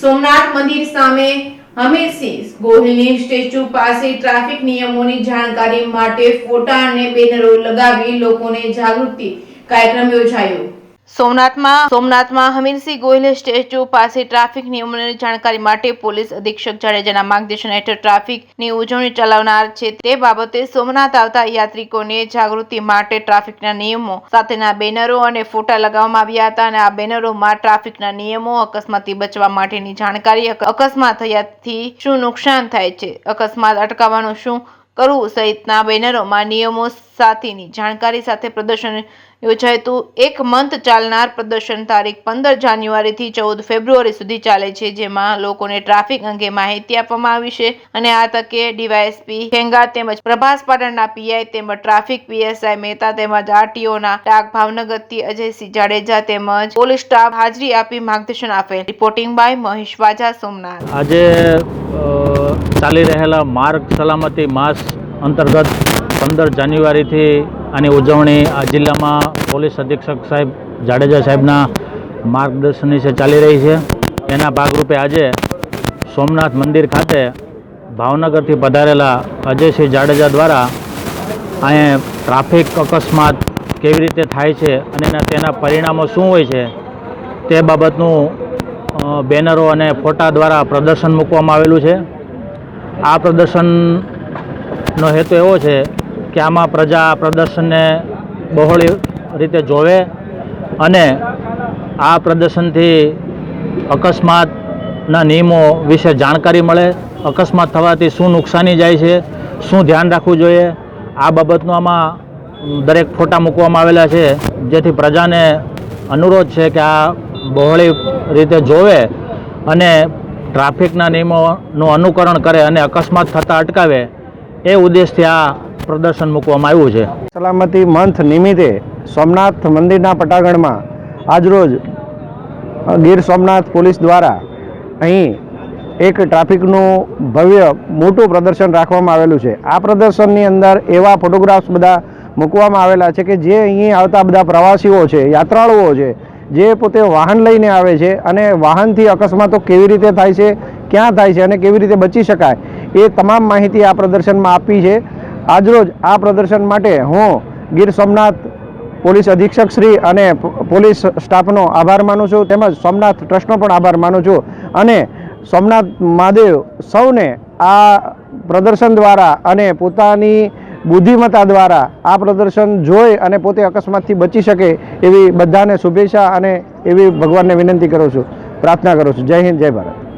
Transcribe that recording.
સોમનાથ મંદિર સામે હમીરસિંહ ગોહિલની સ્ટેચ્યુ પાસે ટ્રાફિક નિયમોની જાણકારી માટે ફોટા અને બેનરો લગાવી લોકોને જાગૃતિ કાર્યક્રમ યોજાયો। સોમનાથમાં હમીરસિંહ ગોહિલ સ્ટેચ્યુ પાસે ટ્રાફિક નિયમોની જાણકારી માટે પોલીસ અધિક્ષક જાડેજાના માર્ગદર્શન હેઠળ ટ્રાફિકની ઉજવણી ચલાવનાર છે। તે બાબતે સોમનાથ આવતા યાત્રિકોને જાગૃતિ માટે ટ્રાફિકના નિયમો સાથેના બેનરો અને ફોટા લગાવવામાં આવ્યા હતા અને આ બેનરોમાં ટ્રાફિકના નિયમો, અકસ્માતથી બચવા માટેની જાણકારી, અકસ્માત થયાથી શું નુકસાન થાય છે, અકસ્માત અટકાવવાનું શું કરવું સહિતના બેનરોમાં નિયમો સાથેની જાણકારી સાથે પ્રદર્શન યોજાયું। એક મંથ ચાલનાર પ્રદર્શન તારીખ 15 જાન્યુઆરીથી 14 ફેબ્રુઆરી સુધી ચાલે છે, જેમાં લોકોને ટ્રાફિક અંગે માહિતી આપવામાં આવી છે અને આ તકે ડીવાયએસપી ખેંગા તેમજ પ્રભાસ પાટણના પીઆઈ તેમજ ટ્રાફિક પીએસઆઈ મહેતા તેમજ આરટીઓના ડાક ભાવનગરથી અજયસિંહ જાડેજા તેમજ પોલીસ સ્ટાફ હાજરી આપી માર્ગદર્શન આપેલ। રિપોર્ટિંગ બાય મહેશ વાજા, સોમનાથ। આજે ચાલી રહેલા માર્ગ સલામતી માસ અંતર્ગત 15 જાન્યુઆરીથી આની ઉજવણી આ જિલ્લામાં પોલીસ અધિક્ષક સાહેબ જાડેજા સાહેબના માર્ગદર્શન નીચે ચાલી રહી છે। એના ભાગરૂપે આજે સોમનાથ મંદિર ખાતે ભાવનગરથી પધારેલા અજયસિંહ જાડેજા દ્વારા અહીંયા ટ્રાફિક અકસ્માત કેવી રીતે થાય છે અને તેના પરિણામો શું હોય છે તે બાબતનું બેનરો અને ફોટા દ્વારા પ્રદર્શન મૂકવામાં આવેલું છે। આ પ્રદર્શનનો હેતુ એવો છે કે આમાં પ્રજા પ્રદર્શનને બહોળી રીતે જોવે અને આ પ્રદર્શનથી અકસ્માતના નિયમો વિશે જાણકારી મળે, અકસ્માત થવાથી શું નુકસાની જાય છે, શું ધ્યાન રાખવું જોઈએ, આ બાબતનું આમાં દરેક ફોટા મૂકવામાં આવેલા છે, જેથી પ્રજાને અનુરોધ છે કે આ બહોળી રીતે જોવે અને ટ્રાફિકના નિયમોનું અનુકરણ કરે અને અકસ્માત થતાં અટકાવે એ ઉદ્દેશથી આ પ્રદર્શન મૂકવામાં આવ્યું છે। સલામતી મંથ નિમિત્તે સોમનાથ મંદિરના પટાગણમાં આજરોજ ગીર સોમનાથ પોલીસ દ્વારા અહીં એક ટ્રાફિકનું ભવ્ય મોટું પ્રદર્શન રાખવામાં આવેલું છે। આ પ્રદર્શનની અંદર એવા ફોટોગ્રાફ્સ બધા મૂકવામાં આવેલા છે કે જે અહીં આવતા બધા પ્રવાસીઓ છે, યાત્રાળુઓ છે, જે પોતે વાહન લઈને આવે છે અને વાહનથી અકસ્માતો કેવી રીતે થાય છે, ક્યાં થાય છે અને કેવી રીતે બચી શકાય એ તમામ માહિતી આ પ્રદર્શનમાં આપી છે। આજરોજ આ પ્રદર્શન માટે હું ગીર સોમનાથ પોલીસ અધિક્ષક શ્રી અને પોલીસ સ્ટાફનો આભાર માનું છું, તેમજ સોમનાથ ટ્રસ્ટનો પણ આભાર માનું છું અને સોમનાથ મહાદેવ સૌને આ પ્રદર્શન દ્વારા અને પોતાની બુદ્ધિમત્તા દ્વારા આ પ્રદર્શન જોઈ અને પોતે અકસ્માતથી બચી શકે એવી બધાને શુભેચ્છા અને એવી ભગવાનને વિનંતી કરું છું, પ્રાર્થના કરું છું। જય હિન્દ, જય ભારત।